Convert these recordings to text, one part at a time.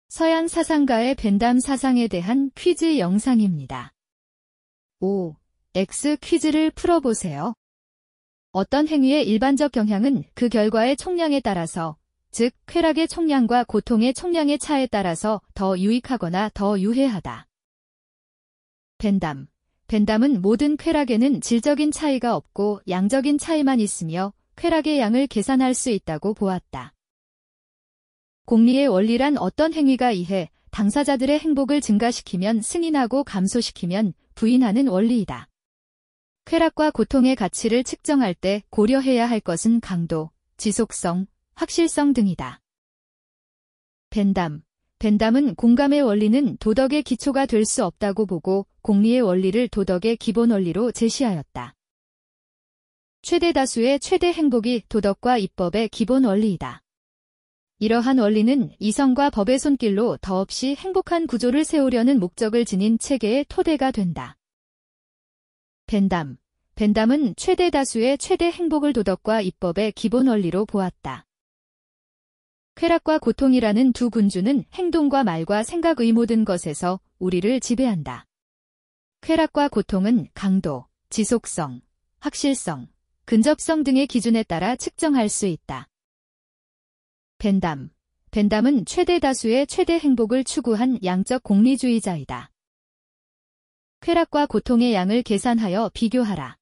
서양 사상가의 벤담 사상에 대한 퀴즈 영상입니다. 5. X 퀴즈를 풀어보세요. 어떤 행위의 일반적 경향은 그 결과의 총량에 따라서, 즉 쾌락의 총량과 고통의 총량의 차에 따라서 더 유익하거나 더 유해하다. 벤담. 벤담은 모든 쾌락에는 질적인 차이가 없고 양적인 차이만 있으며 쾌락의 양을 계산할 수 있다고 보았다. 공리의 원리란 어떤 행위가 이해, 당사자들의 행복을 증가시키면 승인하고 감소시키면 부인하는 원리이다. 쾌락과 고통의 가치를 측정할 때 고려해야 할 것은 강도, 지속성, 확실성 등이다. 벤담. 벤담은 공감의 원리는 도덕의 기초가 될 수 없다고 보고 공리의 원리를 도덕의 기본 원리로 제시하였다. 최대 다수의 최대 행복이 도덕과 입법의 기본 원리이다. 이러한 원리는 이성과 법의 손길로 더없이 행복한 구조를 세우려는 목적을 지닌 체계의 토대가 된다. 벤담. 벤담은 최대 다수의 최대 행복을 도덕과 입법의 기본 원리로 보았다. 쾌락과 고통이라는 두 군주는 행동과 말과 생각의 모든 것에서 우리를 지배한다. 쾌락과 고통은 강도, 지속성, 확실성, 근접성 등의 기준에 따라 측정할 수 있다. 벤담. 벤담은 최대 다수의 최대 행복을 추구한 양적 공리주의자이다. 쾌락과 고통의 양을 계산하여 비교하라.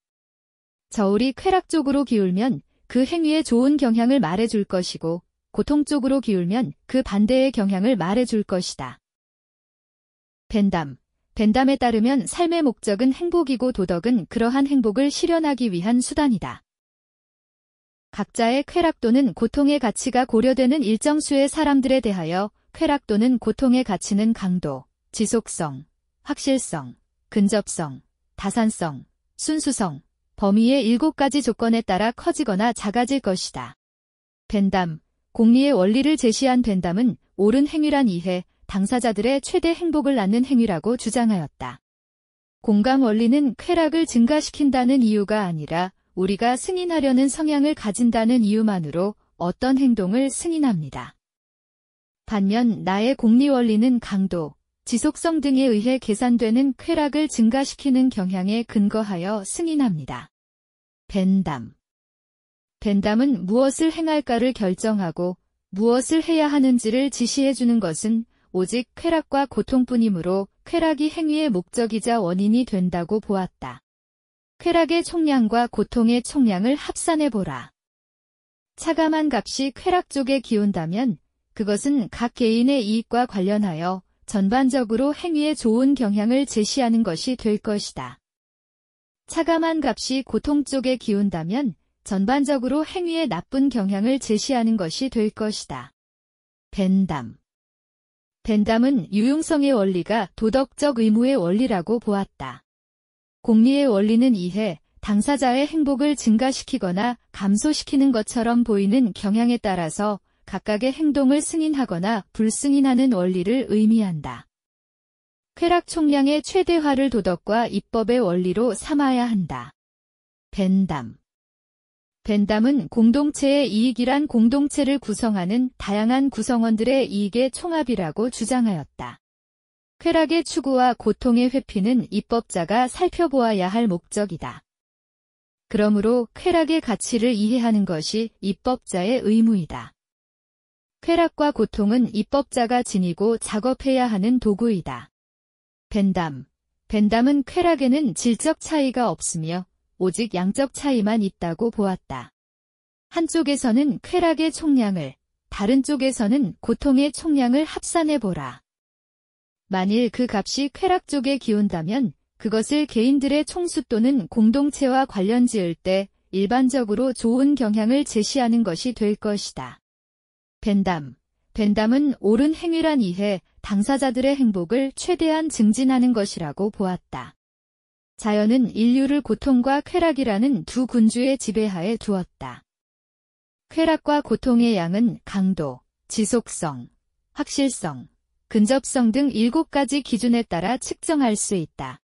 저울이 쾌락 쪽으로 기울면 그 행위의 좋은 경향을 말해줄 것이고 고통 쪽으로 기울면 그 반대의 경향을 말해줄 것이다. 벤담. 벤담에 따르면 삶의 목적은 행복이고 도덕은 그러한 행복을 실현하기 위한 수단이다. 각자의 쾌락 또는 고통의 가치가 고려되는 일정 수의 사람들에 대하여 쾌락 또는 고통의 가치는 강도, 지속성, 확실성, 근접성, 다산성, 순수성, 범위의 7가지 조건에 따라 커지거나 작아질 것이다. 벤담. 공리의 원리를 제시한 벤담은 옳은 행위란 이해, 당사자들의 최대 행복을 낳는 행위라고 주장하였다. 공감 원리는 쾌락을 증가시킨다는 이유가 아니라 우리가 승인하려는 성향을 가진다는 이유만으로 어떤 행동을 승인합니다. 반면 나의 공리 원리는 강도, 지속성 등에 의해 계산되는 쾌락을 증가시키는 경향에 근거하여 승인합니다. 벤담. 벤담은 무엇을 행할까를 결정하고 무엇을 해야 하는지를 지시해주는 것은 오직 쾌락과 고통뿐이므로 쾌락이 행위의 목적이자 원인이 된다고 보았다. 쾌락의 총량과 고통의 총량을 합산해보라. 차감한 값이 쾌락 쪽에 기운다면 그것은 각 개인의 이익과 관련하여 전반적으로 행위에 좋은 경향을 제시하는 것이 될 것이다. 차감한 값이 고통 쪽에 기운다면 전반적으로 행위에 나쁜 경향을 제시하는 것이 될 것이다. 벤담. 벤담은 유용성의 원리가 도덕적 의무의 원리라고 보았다. 공리의 원리는 이해, 당사자의 행복을 증가시키거나 감소시키는 것처럼 보이는 경향에 따라서 각각의 행동을 승인하거나 불승인하는 원리를 의미한다. 쾌락 총량의 최대화를 도덕과 입법의 원리로 삼아야 한다. 벤담. 벤담은 공동체의 이익이란 공동체를 구성하는 다양한 구성원들의 이익의 총합이라고 주장하였다. 쾌락의 추구와 고통의 회피는 입법자가 살펴보아야 할 목적이다. 그러므로 쾌락의 가치를 이해하는 것이 입법자의 의무이다. 쾌락과 고통은 입법자가 지니고 작업해야 하는 도구이다. 벤담. 벤담은 쾌락에는 질적 차이가 없으며 오직 양적 차이만 있다고 보았다. 한쪽에서는 쾌락의 총량을, 다른 쪽에서는 고통의 총량을 합산해보라. 만일 그 값이 쾌락 쪽에 기운다면 그것을 개인들의 총수 또는 공동체와 관련 지을 때 일반적으로 좋은 경향을 제시하는 것이 될 것이다. 벤담. 벤담은 옳은 행위란 이해, 당사자들의 행복을 최대한 증진하는 것이라고 보았다. 자연은 인류를 고통과 쾌락이라는 두 군주의 지배하에 두었다. 쾌락과 고통의 양은 강도, 지속성, 확실성, 근접성 등 7가지 기준에 따라 측정할 수 있다.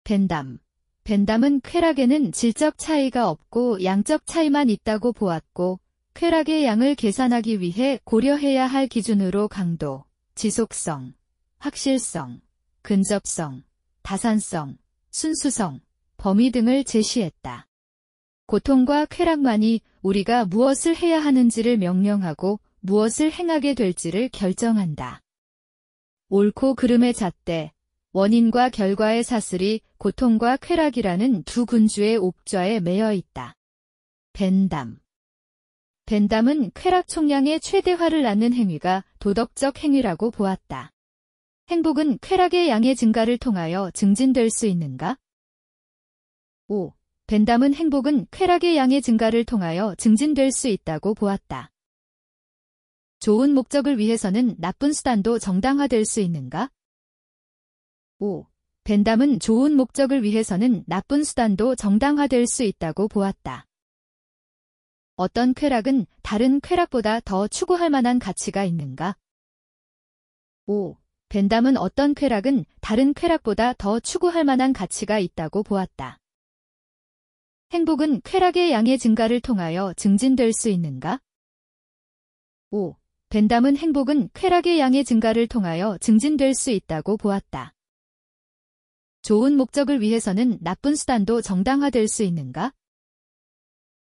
벤담. 벤담은 쾌락에는 질적 차이가 없고 양적 차이만 있다고 보았고 쾌락의 양을 계산하기 위해 고려해야 할 기준으로 강도, 지속성, 확실성, 근접성, 다산성, 순수성, 범위 등을 제시했다. 고통과 쾌락만이 우리가 무엇을 해야 하는지를 명령하고 무엇을 행하게 될지를 결정한다. 옳고 그름의 잣대, 원인과 결과의 사슬이 고통과 쾌락이라는 두 군주의 옥좌에 매여 있다. 벤담. 벤담은 쾌락 총량의 최대화를 낳는 행위가 도덕적 행위라고 보았다. 행복은 쾌락의 양의 증가를 통하여 증진될 수 있는가? 5. 벤담은 행복은 쾌락의 양의 증가를 통하여 증진될 수 있다고 보았다. 좋은 목적을 위해서는 나쁜 수단도 정당화될 수 있는가? 5. 벤담은 좋은 목적을 위해서는 나쁜 수단도 정당화될 수 있다고 보았다. 어떤 쾌락은 다른 쾌락보다 더 추구할 만한 가치가 있는가? 5. 벤담은 어떤 쾌락은 다른 쾌락보다 더 추구할 만한 가치가 있다고 보았다. 행복은 쾌락의 양의 증가를 통하여 증진될 수 있는가? 5. 벤담은 행복은 쾌락의 양의 증가를 통하여 증진될 수 있다고 보았다. 좋은 목적을 위해서는 나쁜 수단도 정당화될 수 있는가?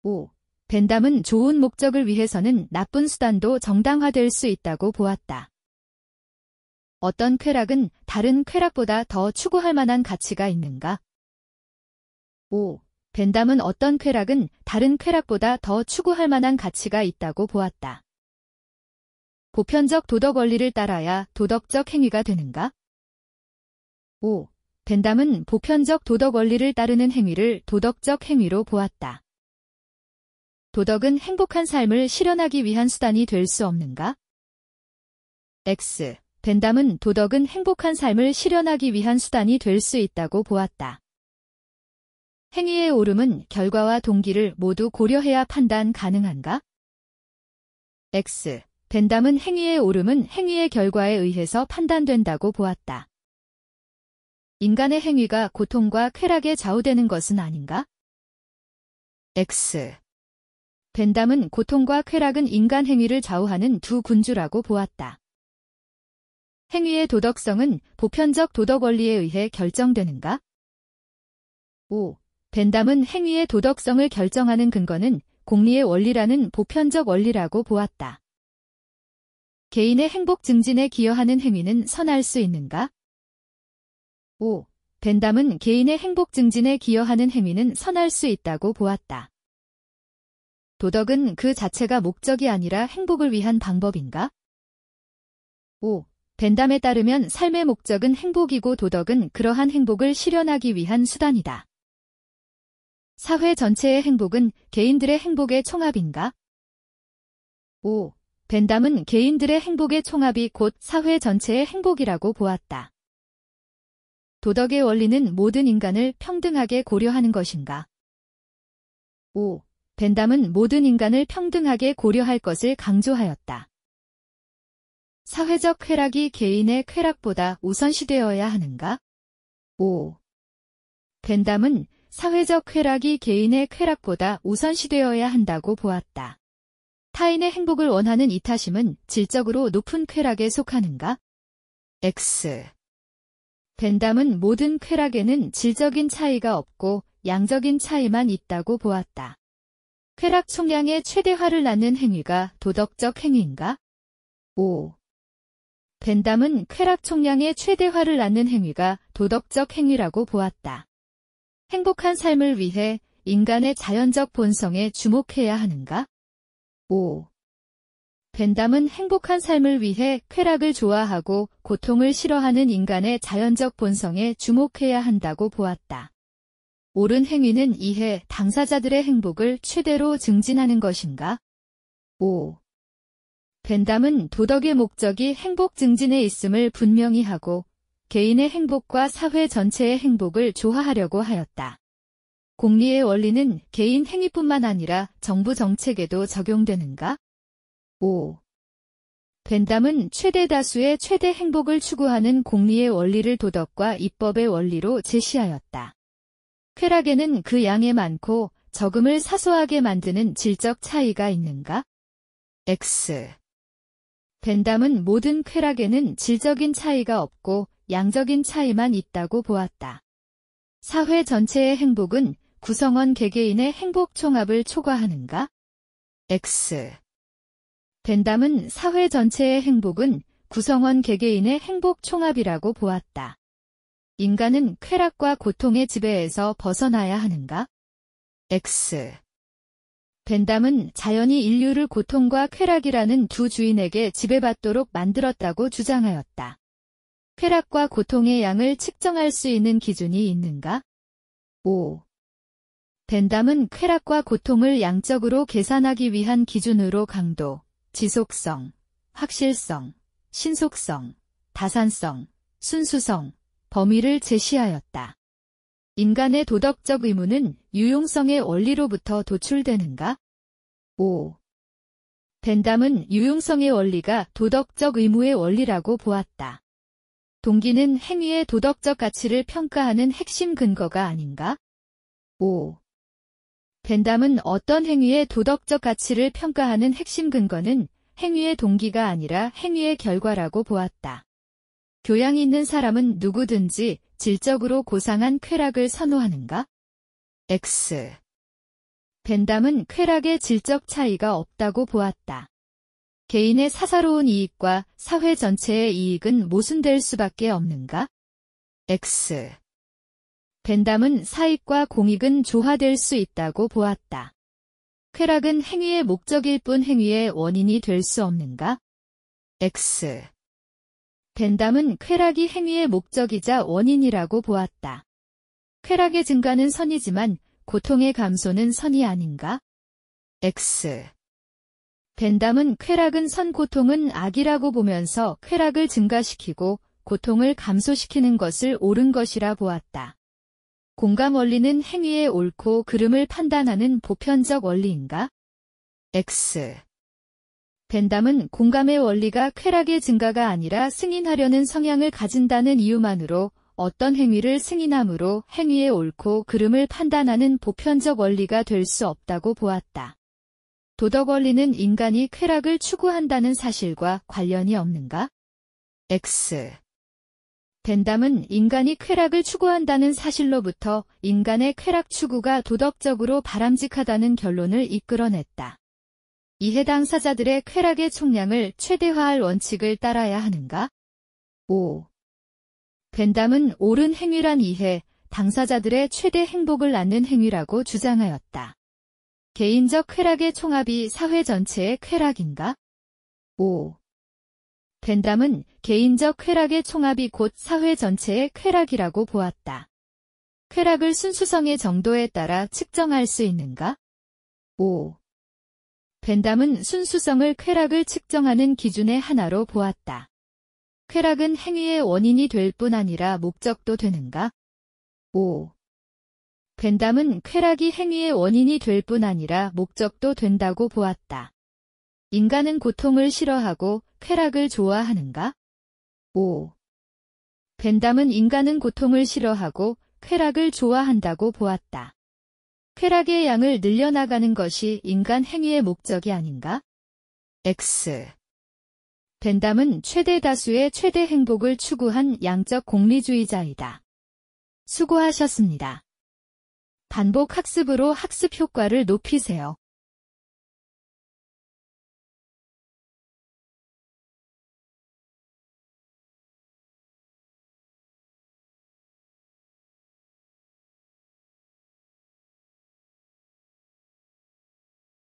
5. 벤담은 좋은 목적을 위해서는 나쁜 수단도 정당화될 수 있다고 보았다. 어떤 쾌락은 다른 쾌락보다 더 추구할 만한 가치가 있는가? 5. 벤담은 어떤 쾌락은 다른 쾌락보다 더 추구할 만한 가치가 있다고 보았다. 보편적 도덕 원리를 따라야 도덕적 행위가 되는가? 5. 벤담은 보편적 도덕 원리를 따르는 행위를 도덕적 행위로 보았다. 도덕은 행복한 삶을 실현하기 위한 수단이 될 수 없는가? X. 벤담은 도덕은 행복한 삶을 실현하기 위한 수단이 될 수 있다고 보았다. 행위의 옳음은 결과와 동기를 모두 고려해야 판단 가능한가? X. 벤담은 행위의 옳음은 행위의 결과에 의해서 판단된다고 보았다. 인간의 행위가 고통과 쾌락에 좌우되는 것은 아닌가? X. 벤담은 고통과 쾌락은 인간 행위를 좌우하는 두 군주라고 보았다. 행위의 도덕성은 보편적 도덕 원리에 의해 결정되는가? 5. 벤담은 행위의 도덕성을 결정하는 근거는 공리의 원리라는 보편적 원리라고 보았다. 개인의 행복 증진에 기여하는 행위는 선할 수 있는가? 5. 벤담은 개인의 행복 증진에 기여하는 행위는 선할 수 있다고 보았다. 도덕은 그 자체가 목적이 아니라 행복을 위한 방법인가? 5. 벤담에 따르면 삶의 목적은 행복이고 도덕은 그러한 행복을 실현하기 위한 수단이다. 사회 전체의 행복은 개인들의 행복의 총합인가? 5. 벤담은 개인들의 행복의 총합이 곧 사회 전체의 행복이라고 보았다. 도덕의 원리는 모든 인간을 평등하게 고려하는 것인가? 5. 벤담은 모든 인간을 평등하게 고려할 것을 강조하였다. 사회적 쾌락이 개인의 쾌락보다 우선시되어야 하는가? 5. 벤담은 사회적 쾌락이 개인의 쾌락보다 우선시되어야 한다고 보았다. 타인의 행복을 원하는 이타심은 질적으로 높은 쾌락에 속하는가? X. 벤담은 모든 쾌락에는 질적인 차이가 없고 양적인 차이만 있다고 보았다. 쾌락 총량의 최대화를 낳는 행위가 도덕적 행위인가? 5. 벤담은 쾌락 총량의 최대화를 낳는 행위가 도덕적 행위라고 보았다. 행복한 삶을 위해 인간의 자연적 본성에 주목해야 하는가? 5. 벤담은 행복한 삶을 위해 쾌락을 좋아하고 고통을 싫어하는 인간의 자연적 본성에 주목해야 한다고 보았다. 옳은 행위는 이해 당사자들의 행복을 최대로 증진하는 것인가? 5. 벤담은 도덕의 목적이 행복 증진에 있음을 분명히 하고 개인의 행복과 사회 전체의 행복을 조화하려고 하였다. 공리의 원리는 개인 행위뿐만 아니라 정부 정책에도 적용되는가? 5. 벤담은 최대 다수의 최대 행복을 추구하는 공리의 원리를 도덕과 입법의 원리로 제시하였다. 쾌락에는 그 양에 많고 적음을 사소하게 만드는 질적 차이가 있는가? X. 벤담은 모든 쾌락에는 질적인 차이가 없고 양적인 차이만 있다고 보았다. 사회 전체의 행복은 구성원 개개인의 행복 총합을 초과하는가? X. 벤담은 사회 전체의 행복은 구성원 개개인의 행복 총합이라고 보았다. 인간은 쾌락과 고통의 지배에서 벗어나야 하는가? X. 벤담은 자연이 인류를 고통과 쾌락이라는 두 주인에게 지배받도록 만들었다고 주장하였다. 쾌락과 고통의 양을 측정할 수 있는 기준이 있는가? 5. 벤담은 쾌락과 고통을 양적으로 계산하기 위한 기준으로 강도, 지속성, 확실성, 신속성, 다산성, 순수성, 범위를 제시하였다. 인간의 도덕적 의무는 유용성의 원리로부터 도출되는가? 5. 벤담은 유용성의 원리가 도덕적 의무의 원리라고 보았다. 동기는 행위의 도덕적 가치를 평가하는 핵심 근거가 아닌가? 5. 벤담은 어떤 행위의 도덕적 가치를 평가하는 핵심 근거는 행위의 동기가 아니라 행위의 결과라고 보았다. 교양 있는 사람은 누구든지 질적으로 고상한 쾌락을 선호하는가? X. 벤담은 쾌락의 질적 차이가 없다고 보았다. 개인의 사사로운 이익과 사회 전체의 이익은 모순될 수밖에 없는가? X. 벤담은 사익과 공익은 조화될 수 있다고 보았다. 쾌락은 행위의 목적일 뿐 행위의 원인이 될 수 없는가? X. 벤담은 쾌락이 행위의 목적이자 원인이라고 보았다. 쾌락의 증가는 선이지만 고통의 감소는 선이 아닌가? X. 벤담은 쾌락은 선 고통은 악이라고 보면서 쾌락을 증가시키고 고통을 감소시키는 것을 옳은 것이라 보았다. 공감 원리는 행위의 옳고 그름을 판단하는 보편적 원리인가? X. 벤담은 공감의 원리가 쾌락의 증가가 아니라 승인하려는 성향을 가진다는 이유만으로 어떤 행위를 승인함으로 행위의 옳고 그름을 판단하는 보편적 원리가 될 수 없다고 보았다. 도덕 원리는 인간이 쾌락을 추구한다는 사실과 관련이 없는가? X. 벤담은 인간이 쾌락을 추구한다는 사실로부터 인간의 쾌락 추구가 도덕적으로 바람직하다는 결론을 이끌어냈다. 이해 당사자들의 쾌락의 총량을 최대화할 원칙을 따라야 하는가? 5. 벤담은 옳은 행위란 이해, 당사자들의 최대 행복을 낳는 행위라고 주장하였다. 개인적 쾌락의 총합이 사회 전체의 쾌락인가? 5. 벤담은 개인적 쾌락의 총합이 곧 사회 전체의 쾌락이라고 보았다. 쾌락을 순수성의 정도에 따라 측정할 수 있는가? 5. 벤담은 순수성을 쾌락을 측정하는 기준의 하나로 보았다. 쾌락은 행위의 원인이 될 뿐 아니라 목적도 되는가? 5. 벤담은 쾌락이 행위의 원인이 될 뿐 아니라 목적도 된다고 보았다. 인간은 고통을 싫어하고 쾌락을 좋아하는가? 5. 벤담은 인간은 고통을 싫어하고 쾌락을 좋아한다고 보았다. 쾌락의 양을 늘려나가는 것이 인간 행위의 목적이 아닌가? X. 벤담은 최대 다수의 최대 행복을 추구한 양적 공리주의자이다. 수고하셨습니다. 반복 학습으로 학습 효과를 높이세요.